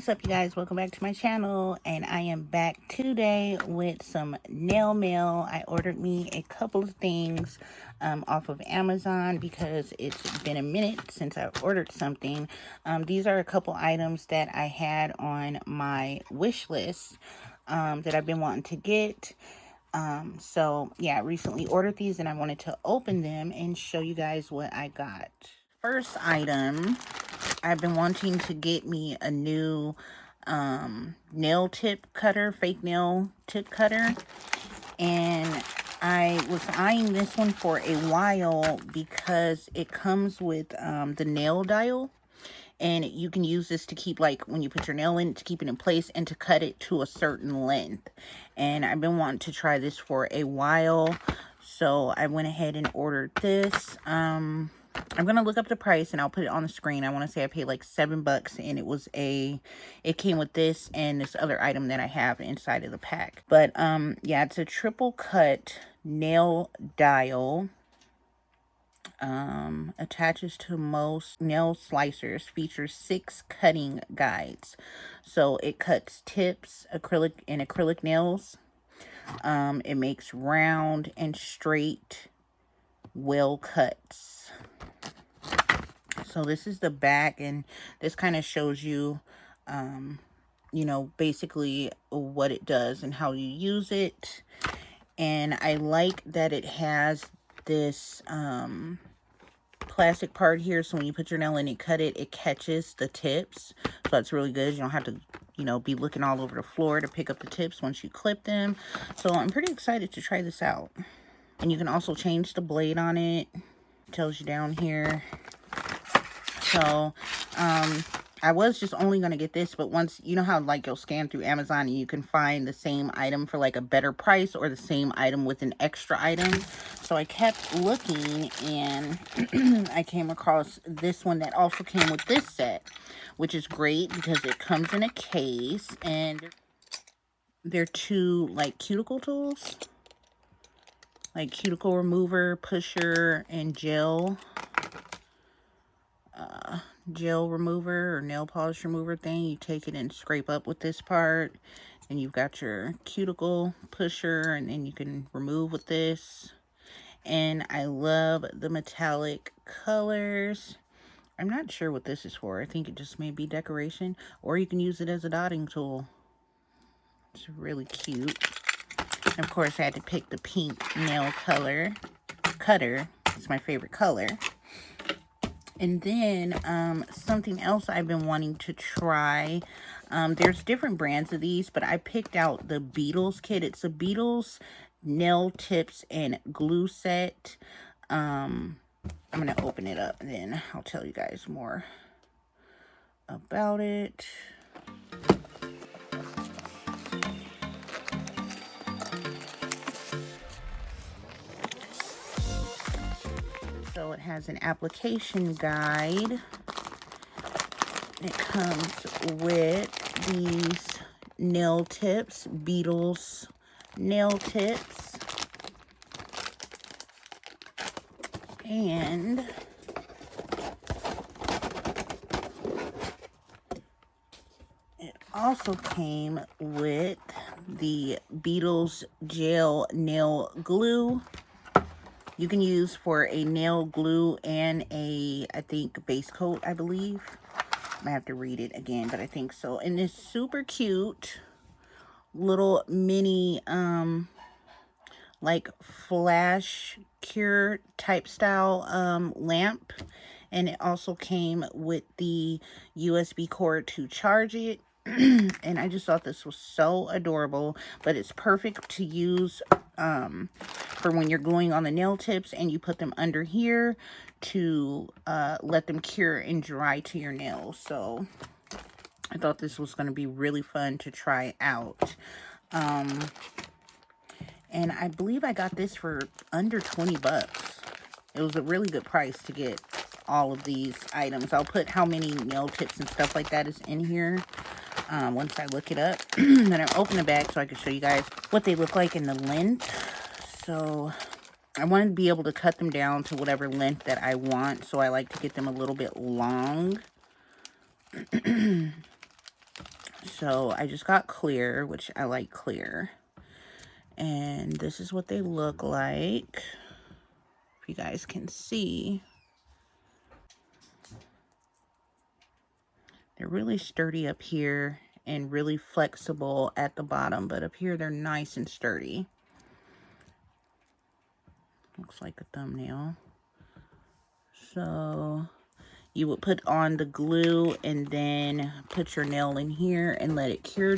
What's up, you guys? Welcome back to my channel, and I am back today with some nail mail. I ordered me a couple of things off of Amazon because it's been a minute since I ordered something. These are a couple items that I had on my wish list that I've been wanting to get. So yeah, I recently ordered these and I wanted to open them and show you guys what I got. First item, I've been wanting to get me a new nail tip cutter, fake nail tip cutter, and I was eyeing this one for a while because it comes with the nail dial, and you can use this to keep, like, when you put your nail in, to keep it in place and to cut it to a certain length. And I've been wanting to try this for a while, so I went ahead and ordered this. I'm gonna look up the price and I'll put it on the screen. I want to say I paid like $7, and it came with this and this other item that I have inside of the pack. But yeah, it's a triple cut nail dial. Attaches to most nail slicers, features 6 cutting guides. So it cuts tips, acrylic nails. It makes round and straight well cuts. So this is the back, and this kind of shows you, you know, basically what it does and how you use it. And I like that it has this plastic part here, so when you put your nail in and cut it, it catches the tips. So that's really good. You don't have to, you know, be looking all over the floor to pick up the tips once you clip them. So I'm pretty excited to try this out. And you can also change the blade on it. It tells you down here. So I was just only going to get this, but once, you know how like you'll scan through Amazon and you can find the same item for like a better price, or the same item with an extra item. So I kept looking, and I came across this one that also came with this set, which is great because it comes in a case, and they're 2 like cuticle tools, like cuticle remover, pusher, and gel remover or nail polish remover thing. You take it and scrape up with this part, and you've got your cuticle pusher, and then you can remove with this. And I love the metallic colors. I'm not sure what this is for. I think it just may be decoration, or you can use it as a dotting tool. It's really cute. And of course I had to pick the pink nail cutter. It's my favorite color. And then something else I've been wanting to try. There's different brands of these, but I picked out the Beetles kit. It's a Beetles nail tips and glue set. I'm going to open it up, and then I'll tell you guys more about it. So it has an application guide. It comes with these nail tips, Beetles nail tips. And it also came with the Beetles gel nail glue. You can use for a nail glue and a, I think, base coat, I believe. I have to read it again, but I think so. And this super cute little mini, like flash cure type style lamp. And it also came with the USB cord to charge it. And I just thought this was so adorable, but it's perfect to use for when you're gluing on the nail tips, and you put them under here to let them cure and dry to your nails. So I thought this was going to be really fun to try out. And I believe I got this for under 20 bucks. It was a really good price to get all of these items. I'll put how many nail tips and stuff like that is in here once I look it up. Then I'll open the bag so I can show you guys what they look like in the length. So I wanted to be able to cut them down to whatever length that I want. So I like to get them a little bit long. So I just got clear, which I like clear. And this is what they look like. If you guys can see. They're really sturdy up here and really flexible at the bottom. But up here, they're nice and sturdy. Looks like a thumbnail. So you would put on the glue and then put your nail in here and let it cure.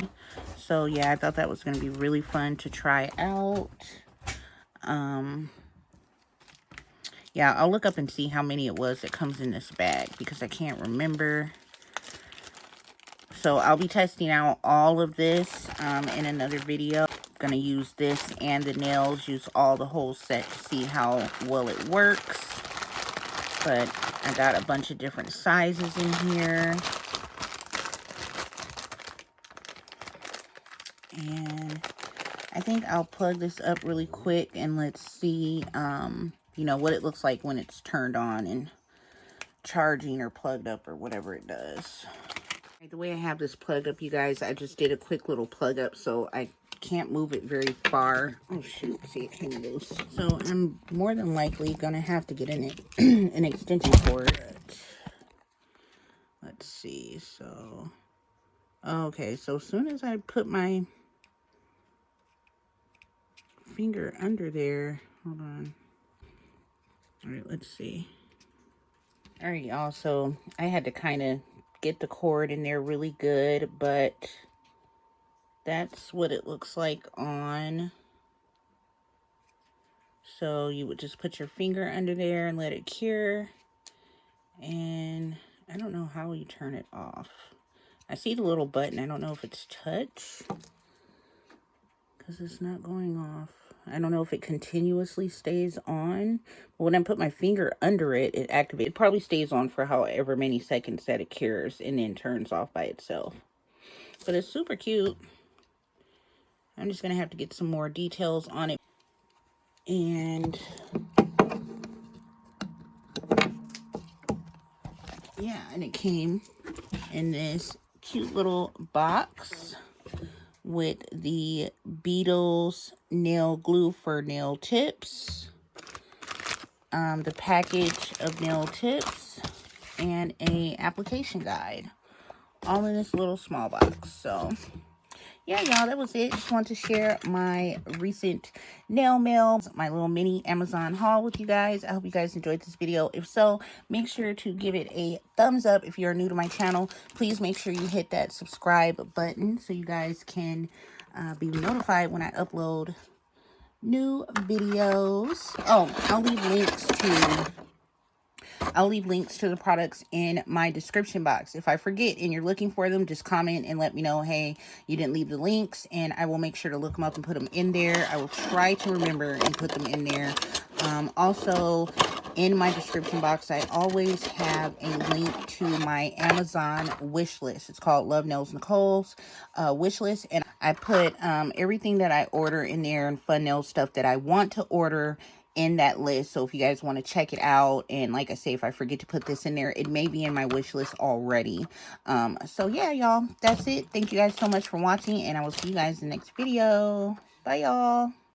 So yeah, I thought that was going to be really fun to try out. Yeah, I'll look up and see how many it was that comes in this bag because I can't remember. So I'll be testing out all of this in another video. I'm going to use this and the nails, use all the whole set to see how well it works. But I got a bunch of different sizes in here. And I think I'll plug this up really quick and let's see, you know, what it looks like when it's turned on and charging or plugged up or whatever it does. The way I have this plugged up, you guys, I just did a quick little plug up so I can't move it very far. Oh shoot, see, it came loose. So I'm more than likely gonna have to get an extension cord. Let's see, so okay, so as soon as I put my finger under there, hold on. All right, let's see. All right, y'all, so I had to kind of get the cord in there really good, but that's what it looks like on. So you would just put your finger under there and let it cure. And I don't know how you turn it off. I see the little button. I don't know if it's touch because it's not going off. I don't know if it continuously stays on. But when I put my finger under it, it activates. It probably stays on for however many seconds that it cures and then turns off by itself. But it's super cute. I'm just going to have to get some more details on it. And yeah, and it came in this cute little box with the Beetles nail glue for nail tips, the package of nail tips, and a application guide, all in this little small box. So yeah, y'all, that was it. Just wanted to share my recent nail mail, my little mini Amazon haul with you guys. I hope you guys enjoyed this video. If so, make sure to give it a thumbs up. If you're new to my channel, please make sure you hit that subscribe button so you guys can be notified when I upload new videos. Oh, I'll leave links to the products in my description box. If I forget and you're looking for them, just comment and let me know, hey, you didn't leave the links, and I will make sure to look them up and put them in there. I will try to remember and put them in there. Also, in my description box, I always have a link to my Amazon wish list. It's called LuvNailsNicole's wish list, and I put everything that I order in there and fun nail stuff that I want to order in that list. So if you guys want to check it out, and like I say, if I forget to put this in there, it may be in my wish list already. So yeah, y'all, that's it. Thank you guys so much for watching, and I will see you guys in the next video. Bye, y'all.